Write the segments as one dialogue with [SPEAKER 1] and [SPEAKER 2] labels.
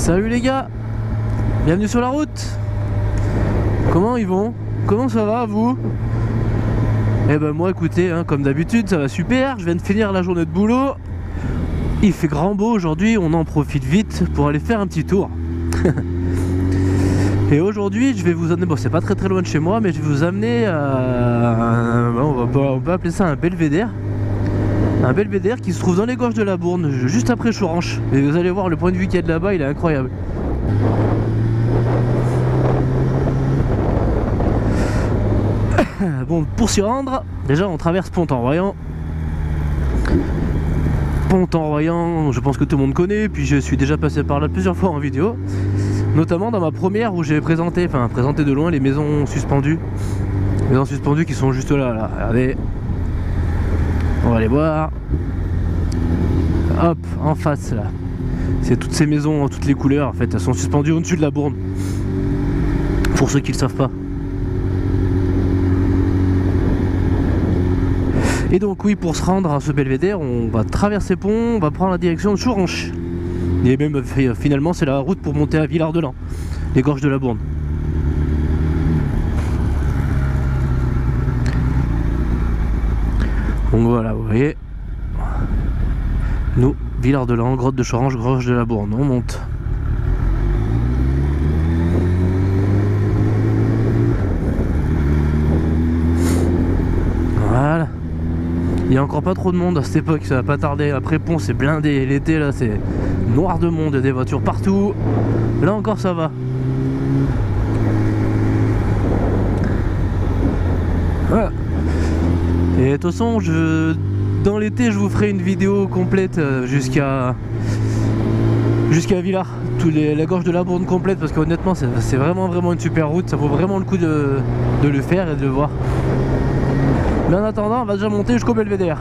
[SPEAKER 1] Salut les gars, bienvenue sur la route. Comment ils vont? Comment ça va vous? Eh ben moi écoutez, hein, comme d'habitude ça va super. Je viens de finir la journée de boulot. Il fait grand beau aujourd'hui, on en profite vite pour aller faire un petit tour. Et aujourd'hui je vais vous amener, bon c'est pas très loin de chez moi, mais je vais vous amener à on peut appeler ça un belvédère. Un belvédère qui se trouve dans les gorges de la Bourne, juste après Choranche. Et vous allez voir le point de vue qu'il y a de là-bas, il est incroyable. Bon, pour s'y rendre, déjà on traverse Pont-en-Royans. Pont-en-Royans, je pense que tout le monde connaît, puis je suis déjà passé par là plusieurs fois en vidéo. Notamment dans ma première où j'ai présenté de loin les maisons suspendues. Les maisons suspendues qui sont juste là, regardez. On va aller voir. Hop, en face là. C'est toutes ces maisons en toutes les couleurs en fait, elles sont suspendues au-dessus de la Bourne. Pour ceux qui ne le savent pas. Et donc oui, pour se rendre à ce belvédère, on va traverser Pont, on va prendre la direction de Choranche. Et même finalement c'est la route pour monter à Villard-de-Lans, les gorges de la Bourne. Donc voilà, vous voyez, nous, Villard-de-Lans, grotte de Choranche, gorge de la Bourne, on monte. Voilà. Il n'y a encore pas trop de monde à cette époque, ça va pas tarder. Après Pont c'est blindé, l'été là c'est noir de monde, il y a des voitures partout. Là encore ça va. Voilà. Et de toute façon, dans l'été, je vous ferai une vidéo complète jusqu'à Villars, la gorge de la Bourne complète, parce qu'honnêtement, c'est vraiment une super route. Ça vaut vraiment le coup de le faire et de le voir. Mais en attendant, on va déjà monter jusqu'au belvédère.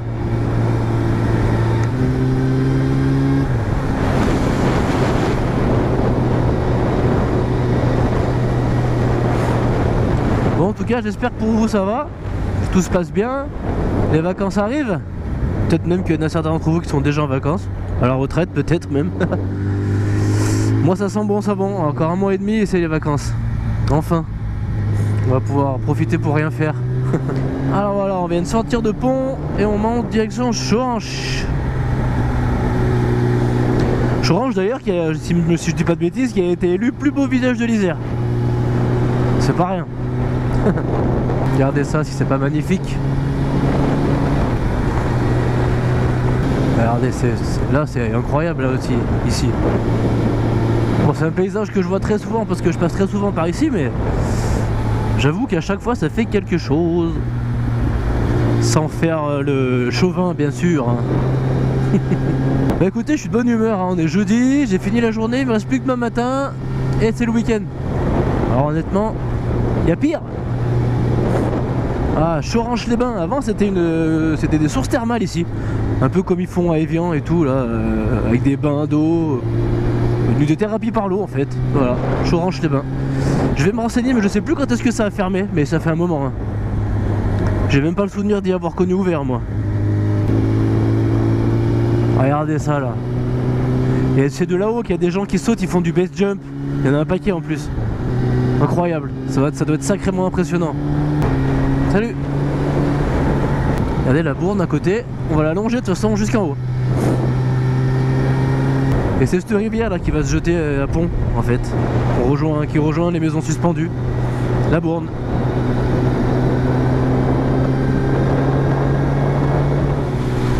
[SPEAKER 1] Bon, en tout cas, j'espère que pour vous ça va. Tout se passe bien, les vacances arrivent. Peut-être même qu'il y en a certains d'entre vous qui sont déjà en vacances, à la retraite peut-être même. Moi ça sent bon, ça bon, encore un mois et demi et c'est les vacances. Enfin, on va pouvoir profiter pour rien faire. Alors voilà, on vient de sortir de Pont et on monte direction Choranche. Choranche d'ailleurs, si je dis pas de bêtises, qui a été élu plus beau village de l'Isère. C'est pas rien. Regardez ça, si c'est pas magnifique. Regardez, là c'est incroyable là aussi, ici. Bon, c'est un paysage que je vois très souvent parce que je passe très souvent par ici, mais j'avoue qu'à chaque fois ça fait quelque chose. Sans faire le chauvin bien sûr. Hein. Bah écoutez, je suis de bonne humeur, hein. On est jeudi, j'ai fini la journée, il me reste plus que demain matin et c'est le week-end. Alors honnêtement, il y a pire. Ah, Choranche-les-Bains, avant c'était des sources thermales ici. Un peu comme ils font à Évian et tout là, avec des bains d'eau, des thérapies par l'eau en fait. Voilà, Choranche-les-Bains. Je vais me renseigner mais je sais plus quand est-ce que ça a fermé, mais ça fait un moment. Hein. J'ai même pas le souvenir d'y avoir connu ouvert moi. Regardez ça là. Et c'est de là-haut qu'il y a des gens qui sautent, ils font du base jump. Il y en a un paquet en plus. Incroyable, ça doit être sacrément impressionnant. Salut. Regardez la Bourne à côté, on va la longer de toute façon jusqu'en haut. Et c'est cette rivière là qui va se jeter à Pont en fait, qui rejoint les maisons suspendues. La Bourne.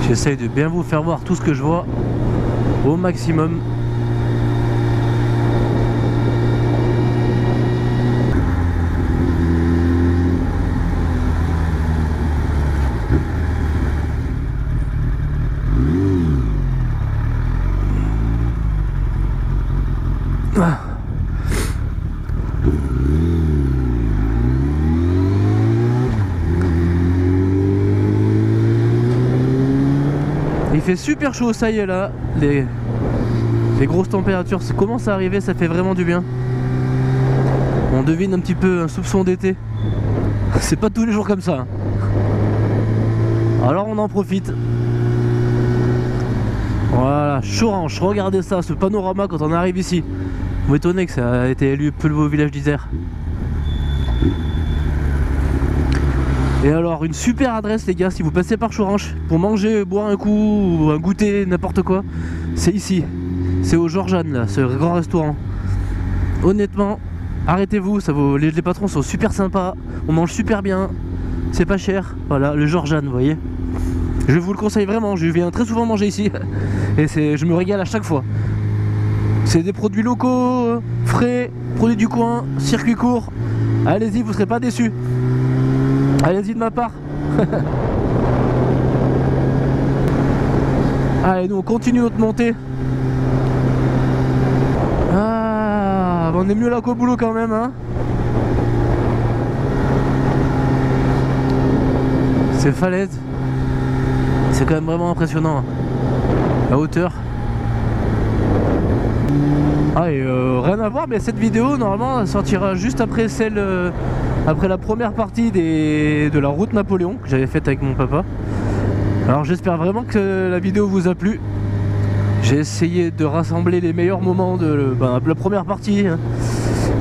[SPEAKER 1] J'essaye de bien vous faire voir tout ce que je vois au maximum. Il fait super chaud, ça y est là, les grosses températures commencent à arriver, ça fait vraiment du bien. On devine un petit peu un soupçon d'été. C'est pas tous les jours comme ça. Alors on en profite. Voilà, Choranche, regardez ça, ce panorama quand on arrive ici. Vous m'étonnez que ça a été élu plus beau village d'Isère. Et alors, une super adresse les gars, si vous passez par Choranche pour manger, boire un coup, ou un goûter, n'importe quoi, c'est ici. C'est au Georges-Anne là, ce grand restaurant. Honnêtement, arrêtez-vous, ça vaut... les patrons sont super sympas, on mange super bien, c'est pas cher. Voilà, le Georges-Anne, vous voyez. Je vous le conseille vraiment, je viens très souvent manger ici et je me régale à chaque fois. C'est des produits locaux, frais, produits du coin, circuit court. Allez-y, vous serez pas déçus. Allez-y de ma part. Allez, nous on continue notre montée. Ah, on est mieux là qu'au boulot quand même, hein. Ces falaises, c'est quand même vraiment impressionnant, hein. La hauteur. Ah, et rien à voir, mais cette vidéo normalement elle sortira juste après celle après la première partie de la route Napoléon que j'avais faite avec mon papa. Alors j'espère vraiment que la vidéo vous a plu. J'ai essayé de rassembler les meilleurs moments de la première partie.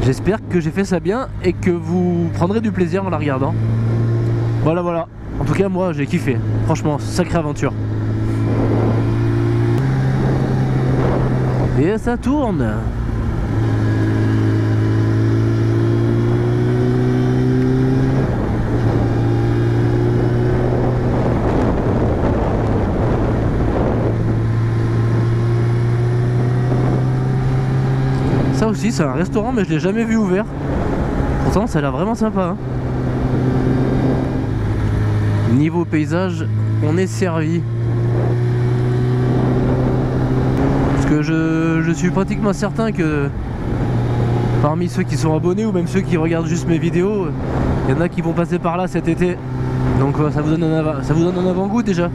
[SPEAKER 1] J'espère que j'ai fait ça bien et que vous prendrez du plaisir en la regardant. Voilà, voilà. En tout cas moi j'ai kiffé. Franchement, sacrée aventure. Et ça tourne. Ça aussi c'est un restaurant mais je l'ai jamais vu ouvert. Pourtant ça a l'air vraiment sympa, hein. Niveau paysage, on est servi. Parce que je suis pratiquement certain que parmi ceux qui sont abonnés ou même ceux qui regardent juste mes vidéos, il y en a qui vont passer par là cet été. Donc ça vous donne un avant-goût déjà.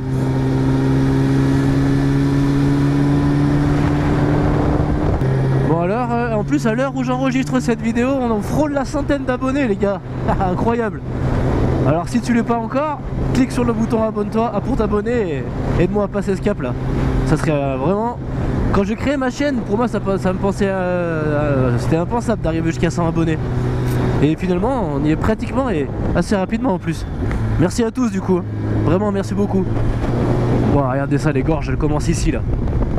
[SPEAKER 1] Bon alors, en plus à l'heure où j'enregistre cette vidéo, on frôle la centaine d'abonnés les gars. Incroyable. Alors si tu l'es pas encore, clique sur le bouton abonne-toi pour t'abonner et aide-moi à passer ce cap là. Ça serait vraiment... Quand j'ai créé ma chaîne, pour moi ça me pensait... c'était impensable d'arriver jusqu'à 100 abonnés. Et finalement on y est pratiquement et assez rapidement en plus. Merci à tous du coup. Vraiment merci beaucoup. Wow, regardez ça, les gorges elles commencent ici là,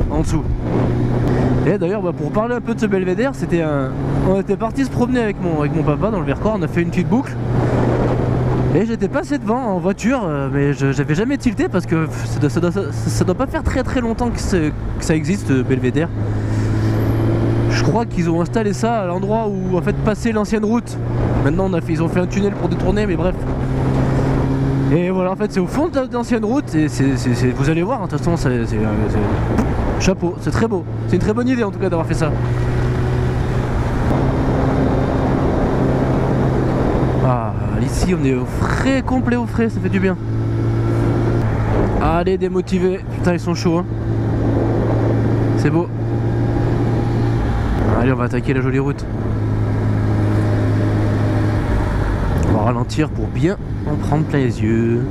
[SPEAKER 1] en dessous. Et d'ailleurs pour parler un peu de ce belvédère, on était parti se promener avec mon papa dans le Vercors, on a fait une petite boucle. Et j'étais passé devant en voiture, mais j'avais jamais tilté parce que ça doit pas faire très longtemps que ça existe, belvédère. Je crois qu'ils ont installé ça à l'endroit où en fait passait l'ancienne route. Maintenant ils ont fait un tunnel pour détourner, mais bref. Et voilà, en fait c'est au fond de l'ancienne route et vous allez voir, de toute façon c'est chapeau, c'est très beau. C'est une très bonne idée en tout cas d'avoir fait ça. Ah, ici on est au frais, complet au frais, ça fait du bien. Allez, démotivés, putain ils sont chauds, hein. C'est beau. Allez, on va attaquer la jolie route. On va ralentir pour bien en prendre plein les yeux.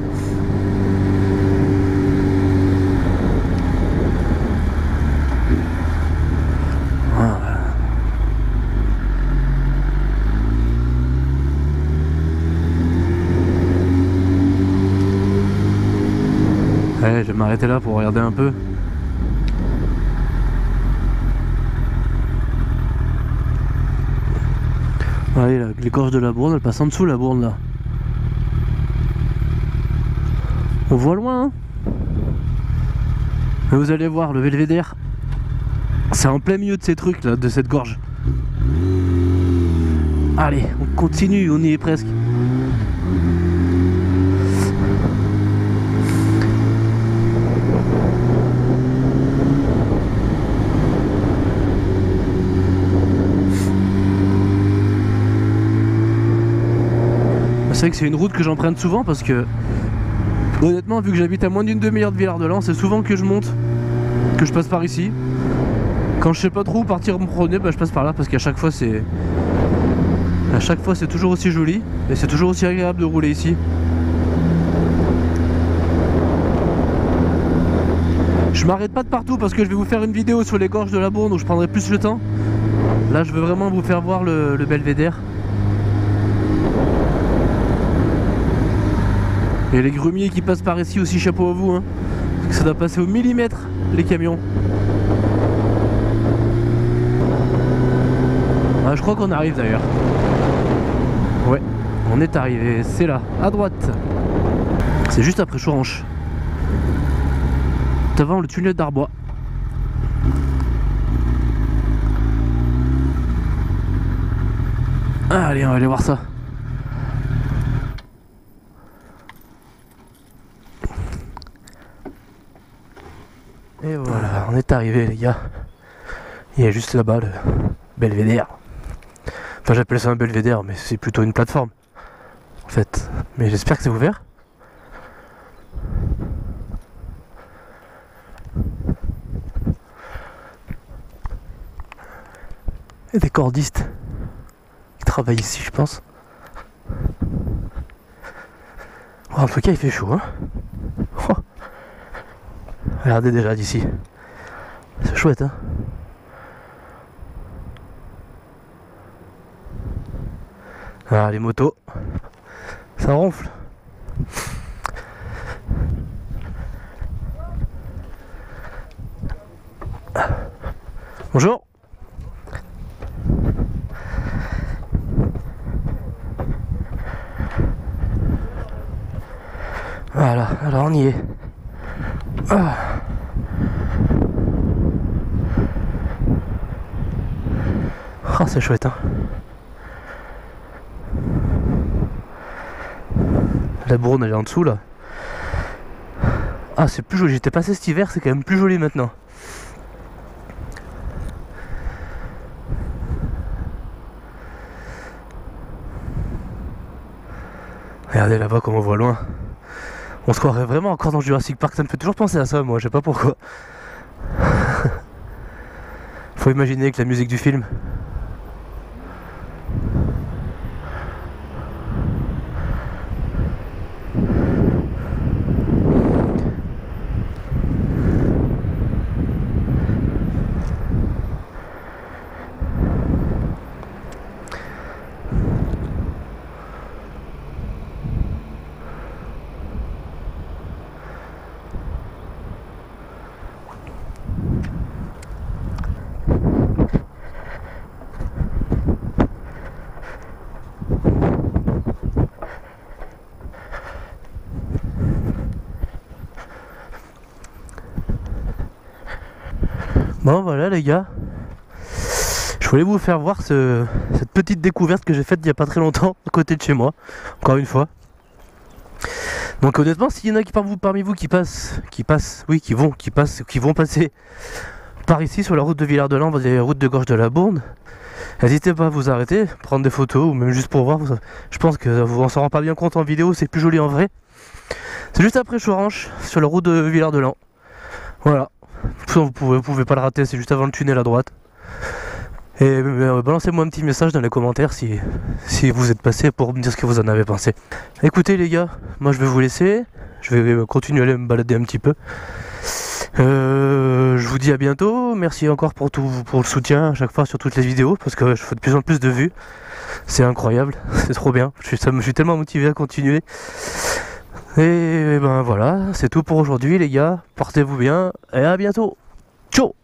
[SPEAKER 1] Ouais, je vais m'arrêter là pour regarder un peu. Allez, les gorges de la Bourne, elles passent en dessous la Bourne là. On voit loin, hein. Mais vous allez voir, le belvédère, c'est en plein milieu de ces trucs là, de cette gorge. Allez, on continue, on y est presque. C'est vrai que c'est une route que j'emprunte souvent parce que honnêtement, vu que j'habite à moins d'une demi-heure de Villard-de-Lans, c'est souvent que je monte, que je passe par ici. Quand je sais pas trop où partir me promener, bah, je passe par là parce qu'à chaque fois c'est toujours aussi joli et c'est toujours aussi agréable de rouler ici. Je m'arrête pas de partout parce que je vais vous faire une vidéo sur les gorges de la Bourne où je prendrai plus le temps. Là je veux vraiment vous faire voir le belvédère. Et les grumiers qui passent par ici aussi, chapeau à vous hein. Parce que ça doit passer au millimètre les camions. Ah, je crois qu'on arrive d'ailleurs. Ouais, on est arrivé, c'est là, à droite. C'est juste après Choranche. Devant le tunnel d'Arbois. Allez, on va aller voir ça. Et voilà, on est arrivé les gars. Il y a juste là-bas le belvédère. Enfin j'appelle ça un belvédère mais c'est plutôt une plateforme en fait. Mais j'espère que c'est ouvert. Et des cordistes qui travaillent ici je pense. Oh, en tout cas il fait chaud hein. Oh. Regardez déjà d'ici. C'est chouette hein. Ah les motos. Ça ronfle. Bonjour. Voilà, alors on y est. Ah. Oh, c'est chouette hein. La Bourne elle est en dessous là. Ah c'est plus joli, j'étais passé cet hiver, c'est quand même plus joli maintenant. Regardez là-bas comme on voit loin. On se croirait vraiment encore dans Jurassic Park, ça me fait toujours penser à ça moi, je sais pas pourquoi. Faut imaginer avec la musique du film. Bon voilà les gars, je voulais vous faire voir cette petite découverte que j'ai faite il n'y a pas très longtemps à côté de chez moi, encore une fois. Donc honnêtement s'il y en a parmi vous qui vont passer par ici sur la route de Villard-de-Lans, la route de Gorge de la Bourne, n'hésitez pas à vous arrêter, prendre des photos ou même juste pour voir. Je pense que vous en s'en rend pas bien compte en vidéo, c'est plus joli en vrai. C'est juste après Choranche sur la route de Villard-de-Lans. Voilà. Vous pouvez pas le rater, c'est juste avant le tunnel à droite. Et balancez-moi un petit message dans les commentaires si vous êtes passé pour me dire ce que vous en avez pensé. Écoutez les gars, moi je vais vous laisser. Je vais continuer à aller me balader un petit peu. Je vous dis à bientôt. Merci encore pour le soutien à chaque fois sur toutes les vidéos parce que je fais de plus en plus de vues. C'est incroyable, c'est trop bien. Je suis tellement motivé à continuer. Et ben voilà, c'est tout pour aujourd'hui les gars. Portez-vous bien et à bientôt. Ciao.